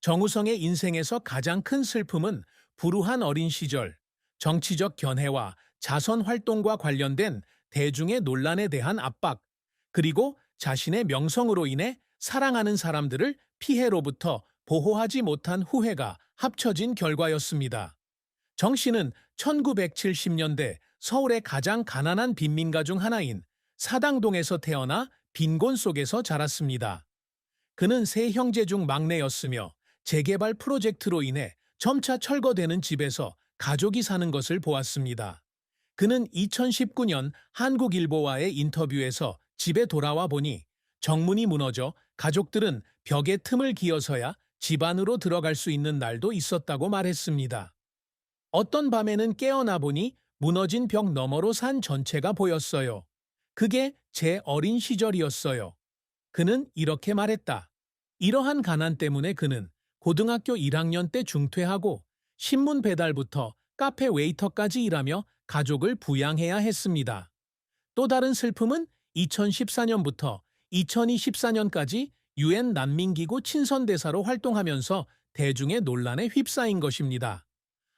정우성의 인생에서 가장 큰 슬픔은 불우한 어린 시절, 정치적 견해와 자선 활동과 관련된 대중의 논란에 대한 압박, 그리고 자신의 명성으로 인해 사랑하는 사람들을 피해로부터 보호하지 못한 후회가 합쳐진 결과였습니다. 정 씨는 1970년대 서울의 가장 가난한 빈민가 중 하나인 사당동에서 태어나 빈곤 속에서 자랐습니다. 그는 세 형제 중 막내였으며 재개발 프로젝트로 인해 점차 철거되는 집에서 가족이 사는 것을 보았습니다. 그는 2019년 한국일보와의 인터뷰에서 집에 돌아와 보니 정문이 무너져 가족들은 벽에 틈을 기어서야 집 안으로 들어갈 수 있는 날도 있었다고 말했습니다. 어떤 밤에는 깨어나 보니 무너진 벽 너머로 산 전체가 보였어요. 그게 제 어린 시절이었어요. 그는 이렇게 말했다. 이러한 가난 때문에 그는 고등학교 1학년 때 중퇴하고 신문 배달부터 카페 웨이터까지 일하며 가족을 부양해야 했습니다. 또 다른 슬픔은 2014년부터 2024년까지 유엔 난민기구 친선대사로 활동하면서 대중의 논란에 휩싸인 것입니다.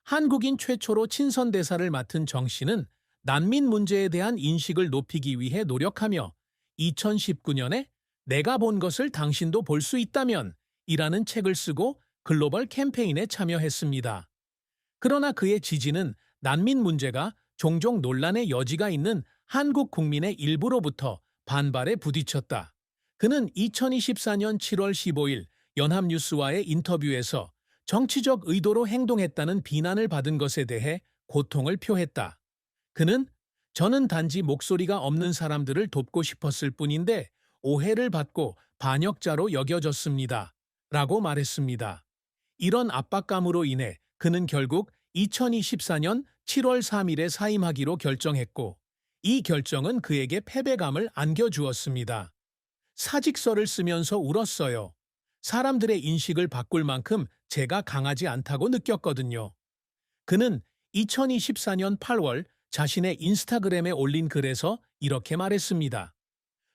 한국인 최초로 친선대사를 맡은 정 씨는 난민 문제에 대한 인식을 높이기 위해 노력하며 2019년에 내가 본 것을 당신도 볼 수 있다면 이라는 책을 쓰고 글로벌 캠페인에 참여했습니다. 그러나 그의 지지는 난민 문제가 종종 논란의 여지가 있는 한국 국민의 일부로부터 반발에 부딪혔다. 그는 2024년 7월 15일 연합뉴스와의 인터뷰에서 정치적 의도로 행동했다는 비난을 받은 것에 대해 고통을 표했다. 그는 저는 단지 목소리가 없는 사람들을 돕고 싶었을 뿐인데 오해를 받고 반역자로 여겨졌습니다. 라고 말했습니다. 이런 압박감으로 인해 그는 결국 2024년 7월 3일에 사임하기로 결정했고 이 결정은 그에게 패배감을 안겨주었습니다. 사직서를 쓰면서 울었어요. 사람들의 인식을 바꿀 만큼 제가 강하지 않다고 느꼈거든요. 그는 2024년 8월 자신의 인스타그램에 올린 글에서 이렇게 말했습니다.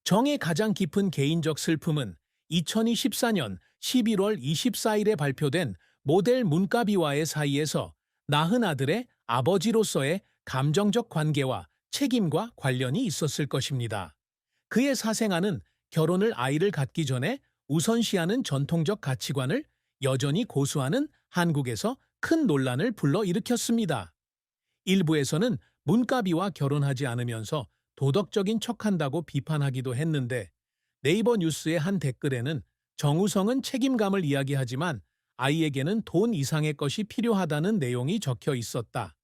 정의 가장 깊은 개인적 슬픔은 2024년 11월 24일에 발표된 모델 문가비와의 사이에서 낳은 아들의 아버지로서의 감정적 관계와 책임과 관련이 있었을 것입니다. 그의 사생아는 결혼을 아이를 갖기 전에 우선시하는 전통적 가치관을 여전히 고수하는 한국에서 큰 논란을 불러일으켰습니다. 일부에서는 문가비와 결혼하지 않으면서 도덕적인 척한다고 비판하기도 했는데 네이버 뉴스의 한 댓글에는 정우성은 책임감을 이야기하지만 아이에게는 돈 이상의 것이 필요하다는 내용이 적혀 있었다.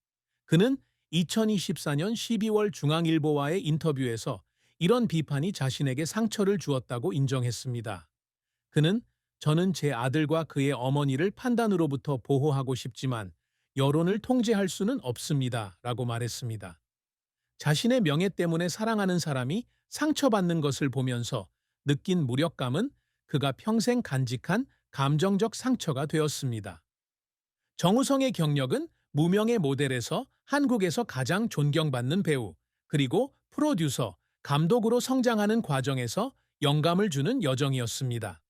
그는 2024년 12월 중앙일보와의 인터뷰에서 이런 비판이 자신에게 상처를 주었다고 인정했습니다. 그는 저는 제 아들과 그의 어머니를 판단으로부터 보호하고 싶지만 여론을 통제할 수는 없습니다. 라고 말했습니다. 자신의 명예 때문에 사랑하는 사람이 상처받는 것을 보면서 느낀 무력감은 그가 평생 간직한 감정적 상처가 되었습니다. 정우성의 경력은 무명의 모델에서 한국에서 가장 존경받는 배우, 그리고 프로듀서, 감독으로 성장하는 과정에서 영감을 주는 여정이었습니다.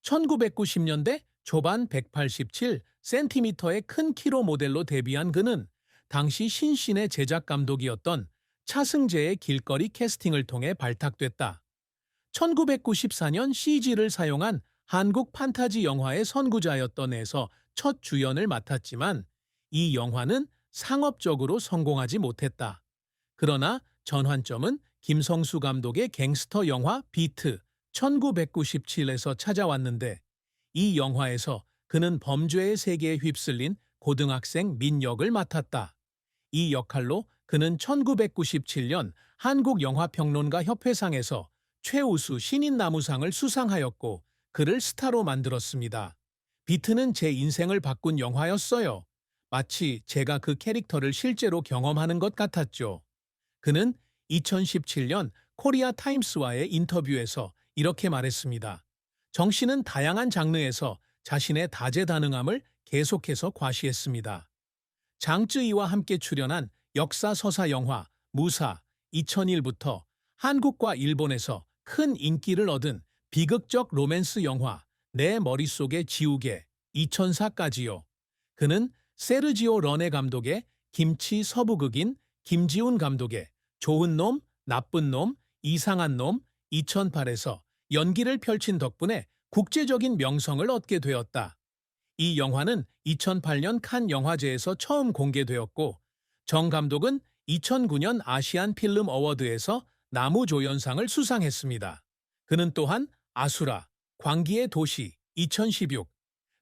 1990년대 초반 187cm의 큰 키로 모델로 데뷔한 그는 당시 신신의 제작 감독이었던 차승재의 길거리 캐스팅을 통해 발탁됐다. 1994년 CG를 사용한 한국 판타지 영화의 선구자였던 에서 첫 주연을 맡았지만 이 영화는 상업적으로 성공하지 못했다. 그러나 전환점은 김성수 감독의 갱스터 영화 비트 1997에서 찾아왔는데 이 영화에서 그는 범죄의 세계에 휩쓸린 고등학생 민 역을 맡았다. 이 역할로 그는 1997년 한국영화평론가 협회상에서 최우수 신인나무상을 수상하였고 그를 스타로 만들었습니다. 비트는 제 인생을 바꾼 영화였어요. 마치 제가 그 캐릭터를 실제로 경험하는 것 같았죠. 그는 2017년 코리아 타임스와의 인터뷰에서 이렇게 말했습니다. 정 씨는 다양한 장르에서 자신의 다재다능함을 계속해서 과시했습니다. 장쯔이와 함께 출연한 역사 서사 영화 무사 2001부터 한국과 일본에서 큰 인기를 얻은 비극적 로맨스 영화 내 머릿속에 지우개 2004까지요. 그는 세르지오 러네 감독의 김치 서부극인 김지훈 감독의 좋은 놈, 나쁜 놈, 이상한 놈 2008에서 연기를 펼친 덕분에 국제적인 명성을 얻게 되었다. 이 영화는 2008년 칸 영화제에서 처음 공개되었고 정 감독은 2009년 아시안 필름 어워드에서 나무조연상을 수상했습니다. 그는 또한 아수라, 광기의 도시 2016,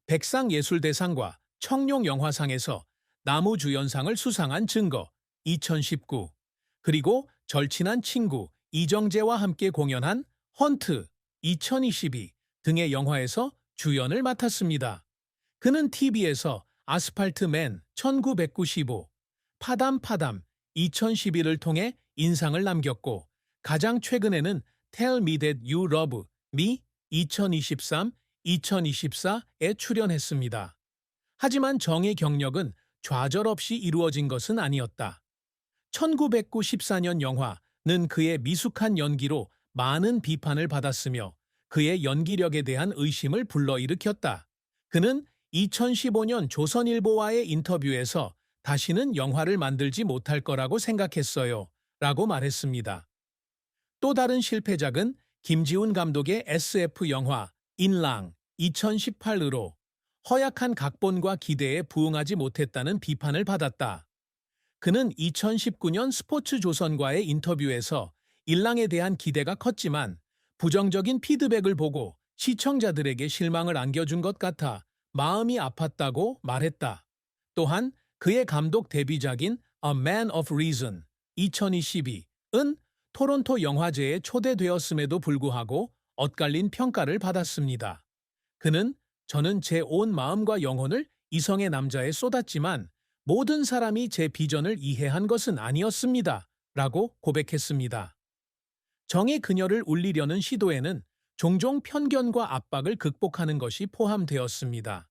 백상예술대상과 청룡영화상에서 나무주연상을 수상한 증거 2019, 그리고 절친한 친구 이정재와 함께 공연한 헌트 2022 등의 영화에서 주연을 맡았습니다. 그는 TV에서 아스팔트맨 1995, 파담 2011을 통해 인상을 남겼고 가장 최근에는 Tell Me That You Love Me 2023, 2024에 출연했습니다. 하지만 정의 경력은 좌절없이 이루어진 것은 아니었다. 1994년 영화는 그의 미숙한 연기로 많은 비판을 받았으며 그의 연기력에 대한 의심을 불러일으켰다. 그는 2015년 조선일보와의 인터뷰에서 다시는 영화를 만들지 못할 거라고 생각했어요. 라고 말했습니다. 또 다른 실패작은 김지훈 감독의 SF 영화 인랑 2018으로 허약한 각본과 기대에 부응하지 못했다는 비판을 받았다. 그는 2019년 스포츠조선과의 인터뷰에서 일랑에 대한 기대가 컸지만 부정적인 피드백을 보고 시청자들에게 실망을 안겨준 것 같아 마음이 아팠다고 말했다. 또한 그의 감독 데뷔작인 A Man of Reason 2022은 토론토 영화제에 초대되었음에도 불구하고 엇갈린 평가를 받았습니다. 그는 저는 제 온 마음과 영혼을 이성의 남자에 쏟았지만 모든 사람이 제 비전을 이해한 것은 아니었습니다. 라고 고백했습니다. 정의 그녀를 울리려는 시도에는 종종 편견과 압박을 극복하는 것이 포함되었습니다.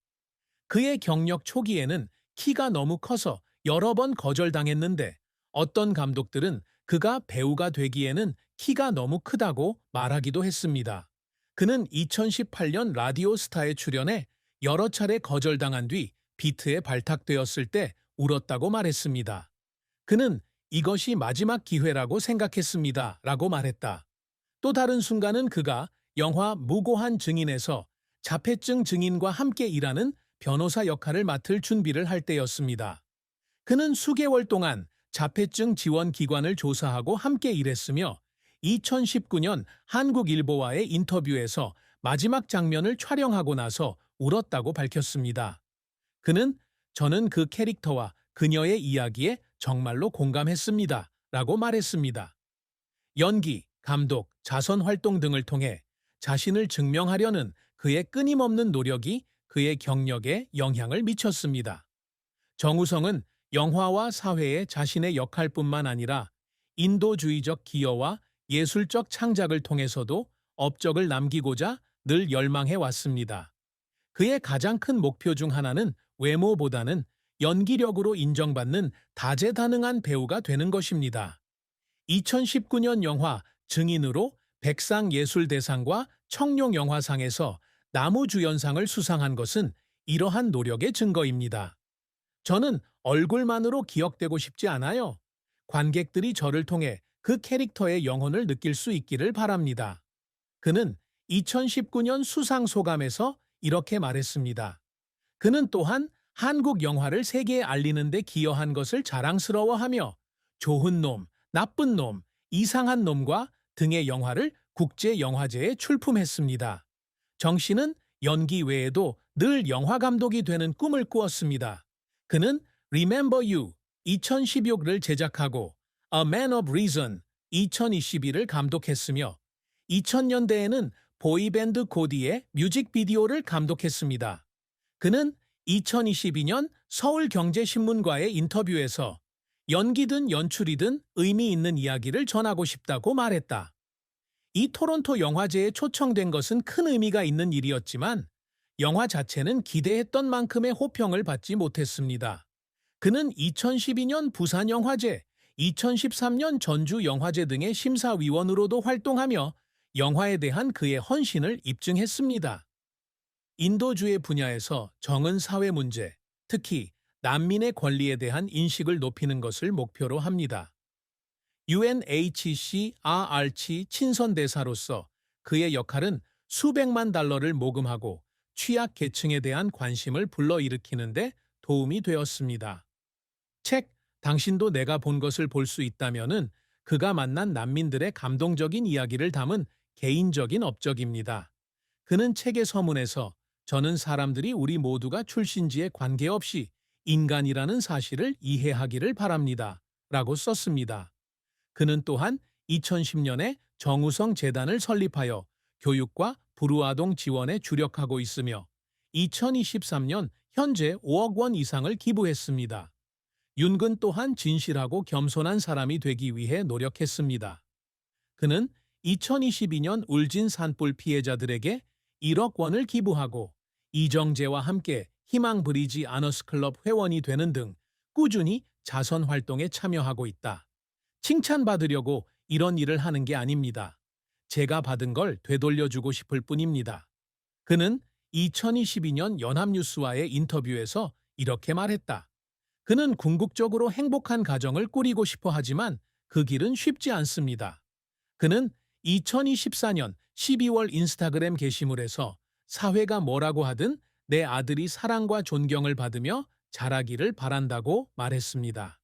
그의 경력 초기에는 키가 너무 커서 여러 번 거절당했는데 어떤 감독들은 그가 배우가 되기에는 키가 너무 크다고 말하기도 했습니다. 그는 2018년 라디오스타에 출연해 여러 차례 거절당한 뒤 비트에 발탁되었을 때 울었다고 말했습니다. 그는 이것이 마지막 기회라고 생각했습니다. 라고 말했다. 또 다른 순간은 그가 영화 무고한 증인에서 자폐증 증인과 함께 일하는 변호사 역할을 맡을 준비를 할 때였습니다. 그는 수개월 동안 자폐증 지원 기관을 조사하고 함께 일했으며 2019년 한국일보와의 인터뷰에서 마지막 장면을 촬영하고 나서 울었다고 밝혔습니다. 그는 저는 그 캐릭터와 그녀의 이야기에 정말로 공감했습니다. 라고 말했습니다. 연기, 감독, 자선 활동 등을 통해 자신을 증명하려는 그의 끊임없는 노력이 그의 경력에 영향을 미쳤습니다. 정우성은 영화와 사회에 자신의 역할뿐만 아니라 인도주의적 기여와 예술적 창작을 통해서도 업적을 남기고자 늘 열망해 왔습니다. 그의 가장 큰 목표 중 하나는 외모보다는 연기력으로 인정받는 다재다능한 배우가 되는 것입니다. 2019년 영화 증인으로 백상예술대상과 청룡영화상에서 나무주연상을 수상한 것은 이러한 노력의 증거입니다. 저는 얼굴만으로 기억되고 싶지 않아요. 관객들이 저를 통해 그 캐릭터의 영혼을 느낄 수 있기를 바랍니다. 그는 2019년 수상 소감에서 이렇게 말했습니다. 그는 또한 한국 영화를 세계에 알리는 데 기여한 것을 자랑스러워하며 좋은 놈, 나쁜 놈, 이상한 놈과 등의 영화를 국제영화제에 출품했습니다. 정 씨는 연기 외에도 늘 영화 감독이 되는 꿈을 꾸었습니다. 그는 Remember You 2016를 제작하고 A Man of Reason 2021을 감독했으며 2000년대에는 보이밴드 고디의 뮤직비디오를 감독했습니다. 그는 2022년 서울경제신문과의 인터뷰에서 연기든 연출이든 의미 있는 이야기를 전하고 싶다고 말했다. 이 토론토 영화제에 초청된 것은 큰 의미가 있는 일이었지만 영화 자체는 기대했던 만큼의 호평을 받지 못했습니다. 그는 2012년 부산영화제, 2013년 전주영화제 등의 심사위원으로도 활동하며 영화에 대한 그의 헌신을 입증했습니다. 인도주의 분야에서 정은 사회 문제, 특히 난민의 권리에 대한 인식을 높이는 것을 목표로 합니다. UNHCRC 친선 대사로서 그의 역할은 수백만 달러를 모금하고 취약 계층에 대한 관심을 불러일으키는데 도움이 되었습니다. 책 당신도 내가 본 것을 볼 수 있다면은 그가 만난 난민들의 감동적인 이야기를 담은 개인적인 업적입니다. 그는 책의 서문에서 저는 사람들이 우리 모두가 출신지에 관계없이 인간이라는 사실을 이해하기를 바랍니다. 라고 썼습니다. 그는 또한 2010년에 정우성 재단을 설립하여 교육과 불우아동 지원에 주력하고 있으며 2023년 현재 5억 원 이상을 기부했습니다. 윤근 또한 진실하고 겸손한 사람이 되기 위해 노력했습니다. 그는 2022년 울진 산불 피해자들에게 1억 원을 기부하고 이정재와 함께 희망 브리지 아너스 클럽 회원이 되는 등 꾸준히 자선 활동에 참여하고 있다. 칭찬받으려고 이런 일을 하는 게 아닙니다. 제가 받은 걸 되돌려주고 싶을 뿐입니다. 그는 2022년 연합뉴스와의 인터뷰에서 이렇게 말했다. 그는 궁극적으로 행복한 가정을 꾸리고 싶어 하지만 그 길은 쉽지 않습니다. 그는 2024년 12월 인스타그램 게시물에서 사회가 뭐라고 하든 내 아들이 사랑과 존경을 받으며 자라기를 바란다고 말했습니다.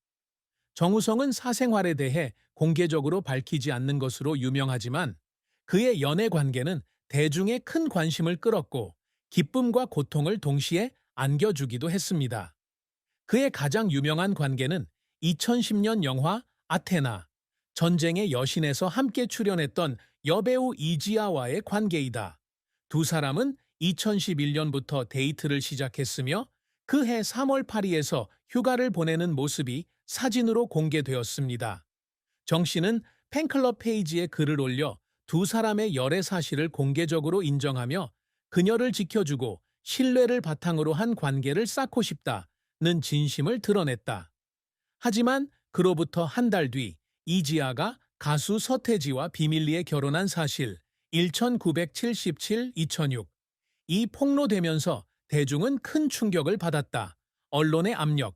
정우성은 사생활에 대해 공개적으로 밝히지 않는 것으로 유명하지만 그의 연애 관계는 대중의 큰 관심을 끌었고 기쁨과 고통을 동시에 안겨주기도 했습니다. 그의 가장 유명한 관계는 2010년 영화 아테나, 전쟁의 여신에서 함께 출연했던 여배우 이지아와의 관계이다. 두 사람은 2011년부터 데이트를 시작했으며 그해 3월 파리에서 휴가를 보내는 모습이 사진으로 공개되었습니다. 정 씨는 팬클럽 페이지에 글을 올려 두 사람의 열애 사실을 공개적으로 인정하며 그녀를 지켜주고 신뢰를 바탕으로 한 관계를 쌓고 싶다는 진심을 드러냈다. 하지만 그로부터 한 달 뒤 이지아가 가수 서태지와 비밀리에 결혼한 사실 1977-2006 이 폭로되면서 대중은 큰 충격을 받았다. 언론의 압력.